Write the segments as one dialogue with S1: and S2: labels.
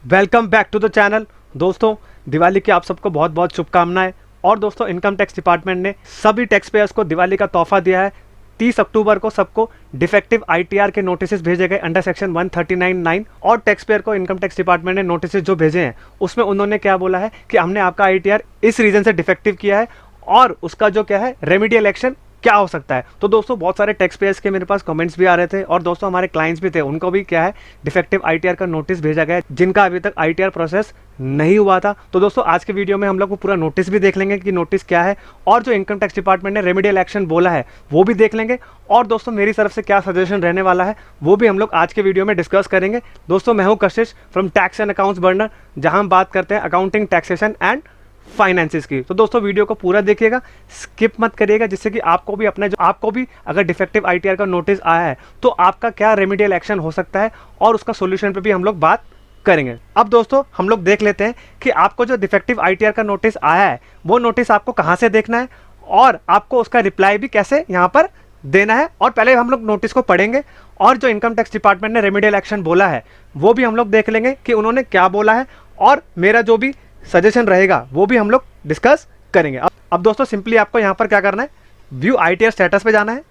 S1: Welcome back to the channel. दोस्तों, दिवाली की आप सबको बहुत बहुत शुभकामनाएं। और दोस्तों, इनकम टैक्स डिपार्टमेंट ने सभी टैक्स पेयर्स को दिवाली का तोहफा दिया है। 30 अक्टूबर को सबको डिफेक्टिव आईटीआर के नोटिस भेजे गए अंडर सेक्शन 139(9) और टैक्स पेयर को इनकम टैक्स डिपार्टमेंट ने नोटिस जो भेजे हैं उसमें उन्होंने क्या बोला है कि हमने आपका आईटीआर इस रीजन से डिफेक्टिव किया है और उसका जो क्या है रेमेडियल एक्शन क्या हो सकता है। तो दोस्तों, बहुत सारे टैक्स पेयर्स के मेरे पास कमेंट्स भी आ रहे थे और दोस्तों हमारे क्लाइंट्स भी थे, उनको भी क्या है डिफेक्टिव आईटीआर का नोटिस भेजा गया जिनका अभी तक आईटीआर प्रोसेस नहीं हुआ था। तो दोस्तों, आज के वीडियो में हम लोग वो पूरा नोटिस भी देख लेंगे कि नोटिस क्या है और जो इनकम टैक्स डिपार्टमेंट ने रेमेडियल एक्शन बोला है वो भी देख लेंगे। और दोस्तों, मेरी तरफ से क्या सजेशन रहने वाला है वो भी हम लोग आज के वीडियो में डिस्कस करेंगे। दोस्तों, मैं हूं कशिश from tax and accounts burner, जहां हम बात करते हैं अकाउंटिंग, टैक्सेशन एंड फाइनेंसिस की। तो दोस्तों, वीडियो को पूरा देखिएगा, स्किप मत करिएगा, जिससे कि आपको भी अगर डिफेक्टिव आईटीआर का नोटिस आया है तो आपका क्या रेमेडियल एक्शन हो सकता है और उसका सॉल्यूशन पे भी हम लोग बात करेंगे। अब दोस्तों, हम लोग देख लेते हैं कि आपको जो डिफेक्टिव आईटीआर का नोटिस आया है वो नोटिस आपको कहां से देखना है और आपको उसका रिप्लाई भी कैसे यहां पर देना है। और पहले हम लोग नोटिस को पढ़ेंगे और जो इनकम टैक्स डिपार्टमेंट ने रेमेडियल एक्शन बोला है वो भी हम लोग देख लेंगे कि उन्होंने क्या बोला है और मेरा जो भी सजेशन रहेगा वो भी हम लोग डिस्कस करेंगे। अब दोस्तों, सिंपली आपको यहाँ पर क्या करना है, व्यू आईटीआर स्टेटस पे जाना है,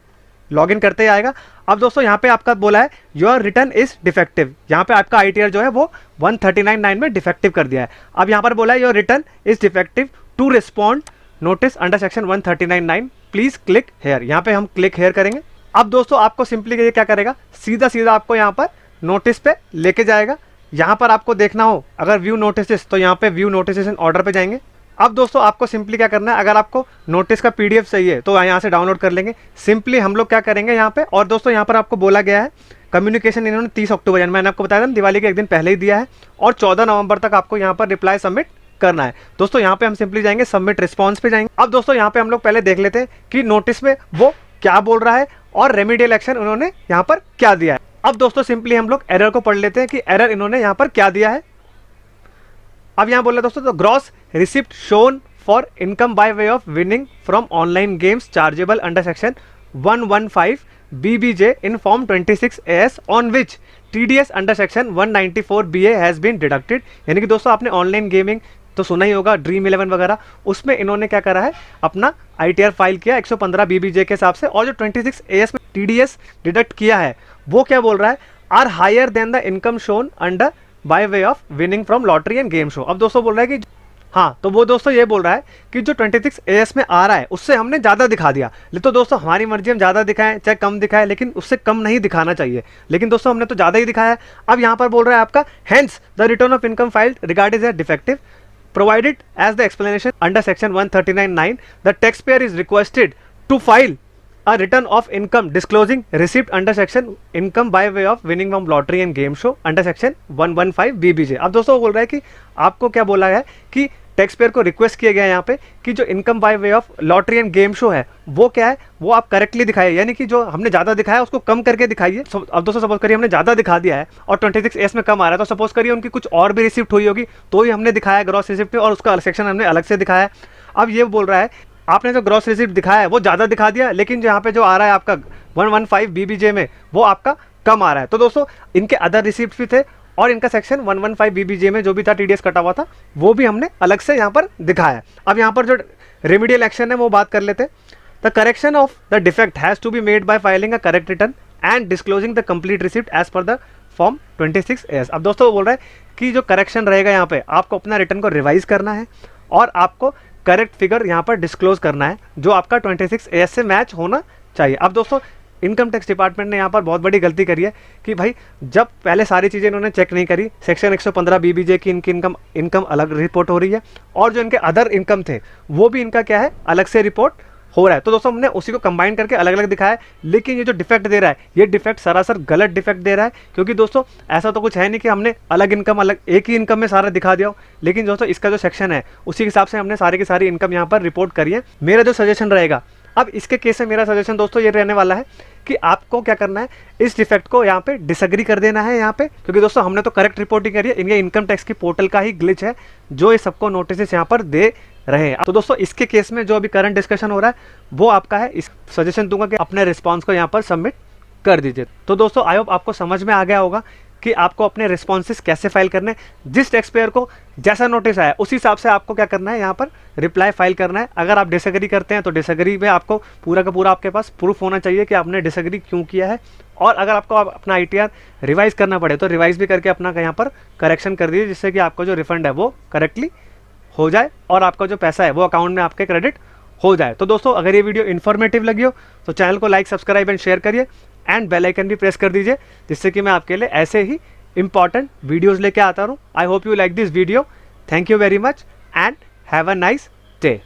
S1: लॉगिन करते ही आएगा। अब दोस्तों, यहाँ पे आपका बोला है योर रिटर्न इज डिफेक्टिव, यहाँ पे आपका आईटीआर जो है वो 139(9) में डिफेक्टिव कर दिया है। अब यहाँ पर बोला है your return is defective to respond notice under section 139(9) please click here. यहाँ पे हम क्लिक हेयर करेंगे। अब दोस्तों, आपको सिंपली ये क्या करेगा, सीधा सीधा आपको यहाँ पर नोटिस पे लेके जाएगा। यहाँ पर आपको देखना हो अगर व्यू नोटिस तो यहाँ पे व्यू नोटिस इन ऑर्डर पे जाएंगे। अब दोस्तों, आपको सिंपली क्या करना है, अगर आपको नोटिस का पीडीएफ चाहिए तो यहाँ से डाउनलोड कर लेंगे। सिंपली हम लोग क्या करेंगे यहाँ पे, और दोस्तों यहाँ पर आपको बोला गया है कम्युनिकेशन इन्होंने 30 अक्टूबर, मैंने आपको बताया था दिवाली के एक दिन पहले ही दिया है, और 14 नवंबर तक आपको यहाँ पर रिप्लाई सबमिट करना है। दोस्तों, यहाँ पे हम सिंपली जाएंगे सबमिट रिस्पॉन्स पे जाएंगे। अब दोस्तों, यहाँ पे हम लोग पहले देख लेते हैं कि नोटिस में वो क्या बोल रहा है और रेमेडियल एक्शन उन्होंने यहाँ पर क्या दिया है। अब दोस्तों, सिंपली हम लोग एरर को पढ़ लेते हैं कि एरर इन्होंने यहां पर क्या दिया है। अब यहां बोला दोस्तों, तो gross receipt shown for income by way of winning from online games chargeable under section 115 BBJ in form 26 AS on which TDS under section 194 BA has been deducted. यानी कि दोस्तों, आपने ऑनलाइन गेमिंग तो सुना ही होगा, ड्रीम 11 वगैरह, उसमें इन्होंने क्या करा है, अपना आईटीआर फाइल किया 115 BBJ के हिसाब से, और जो 26 AS में TDS डिडक्ट किया है वो क्या बोल रहा है, are higher than the income shown under by way of winning from lottery and game show. अब दोस्तों बोल रहा है कि हाँ, तो वो दोस्तों ये बोल रहा है कि जो 26 AS में आ रहा है उससे हमने ज़्यादा दिखा दिया। तो दोस्तों, हमारी मर्जी, हम ज़्यादा दिखाएं चाहे कम दिखाएं, लेकिन उससे कम नहीं दिखाना चाहिए। लेकिन दोस्तों, हमने तो ज़्यादा ही दिखाया है। अब यहाँ पर बोल रहा है आपका hence the return of income filed regarded as defective provided as the explanation under section 139(9) the taxpayer is requested to file a return of income disclosing receipt under section income by way of winning from lottery and game show under section 115 BBJ। अब दोस्तों, वो बोल रहा है कि आपको क्या बोला है कि टैक्स पेयर को रिक्वेस्ट किया गया है यहाँ पे कि जो income by way of lottery and game show है वो क्या है, वो आप करेक्टली दिखाइए। यानी कि जो हमने ज़्यादा दिखाया उसको कम करके दिखाइए। अब दोस्तों, सपोज करिए हमने ज़्यादा दिखा दिया है और 26 AS में कम आ रहा है, तो सपोज करिए उनकी कुछ और भी रिसिप्ट हुई होगी तो ही हमने दिखाया ग्रॉस रिसिप्ट में, और उसका सेक्शन हमने अलग से दिखाया है। अब ये बोल रहा है आपने जो ग्रॉस रिसिप्ट दिखाया है वो ज़्यादा दिखा दिया, लेकिन यहाँ पे जो आ रहा है आपका 115 BBJ में वो आपका कम आ रहा है। तो दोस्तों, इनके अदर रिसिप्ट भी थे और इनका सेक्शन 115 BBJ में जो भी था TDS कटा हुआ था वो भी हमने अलग से यहाँ पर दिखाया। अब यहाँ पर जो रेमेडियल एक्शन है वो बात कर लेते हैं। The correction of the defect has to be made by filing a correct return and disclosing the complete receipt as per the form 26 AS। अब दोस्तों, वो बोल रहा है कि जो करेक्शन रहेगा यहाँ पे, आपको अपना रिटर्न को रिवाइज करना है और आपको करेक्ट फिगर यहाँ पर डिस्क्लोज करना है जो आपका 26 AS से मैच होना चाहिए। अब दोस्तों, इनकम टैक्स डिपार्टमेंट ने यहाँ पर बहुत बड़ी गलती करी है कि भाई जब पहले सारी चीज़ें इन्होंने चेक नहीं करी, सेक्शन 115 BBJ की इनकी इनकम अलग रिपोर्ट हो रही है और जो इनके अदर इनकम थे वो भी इनका क्या है, अलग से रिपोर्ट हो रहा है। तो दोस्तों, हमने उसी को कंबाइन करके अलग अलग दिखाया है, लेकिन ये जो डिफेक्ट दे रहा है ये डिफेक्ट सरासर गलत डिफेक्ट दे रहा है, क्योंकि दोस्तों ऐसा तो कुछ है नहीं कि हमने अलग इनकम अलग एक ही इनकम में सारा दिखा दिया हो। लेकिन दोस्तों, इसका जो सेक्शन है उसी के हिसाब से हमने सारी की सारी इनकम यहाँ पर रिपोर्ट करी है। मेरा जो सजेशन रहेगा, अब इसके केस में मेरा सजेशन दोस्तों ये रहने वाला है कि आपको क्या करना है, इस डिफेक्ट को यहाँ पे डिसएग्री कर देना है यहाँ पे, क्योंकि दोस्तों हमने तो करेक्ट रिपोर्टिंग करी है, इनके इनकम टैक्स की पोर्टल का ही ग्लिच है जो ये सबको नोटिस यहाँ पर दे रहे हैं। तो दोस्तों, इसके केस में जो अभी करंट डिस्कशन हो रहा है वो आपका है। इस सजेशन दूंगा कि अपने रिस्पॉन्स को यहाँ पर सबमिट कर दीजिए। तो दोस्तों, आई होप आपको समझ में आ गया होगा कि आपको अपने रिस्पॉन्सेस कैसे फाइल करने हैं। जिस टैक्स पेयर को जैसा नोटिस आया उस हिसाब से आपको क्या करना है, यहाँ पर रिप्लाई फाइल करना है। अगर आप डिसएग्री करते हैं तो डिसएग्री में आपको पूरा का पूरा आपके पास प्रूफ होना चाहिए कि आपने डिसएग्री क्यों किया है। और अगर आपको अपना ITR रिवाइज करना पड़े तो रिवाइज भी करके अपना यहाँ पर करेक्शन कर दीजिए, जिससे कि आपको जो रिफंड है वो करेक्टली हो जाए और आपका जो पैसा है वो अकाउंट में आपके क्रेडिट हो जाए। तो दोस्तों अगर ये वीडियो इन्फॉर्मेटिव लगी हो तो चैनल को लाइक, सब्सक्राइब एंड शेयर करिए एंड बेल आइकन भी प्रेस कर दीजिए, जिससे कि मैं आपके लिए ऐसे ही इंपॉर्टेंट वीडियोस लेके आता रहूं। I hope you like this video. Thank you very much and have a nice day.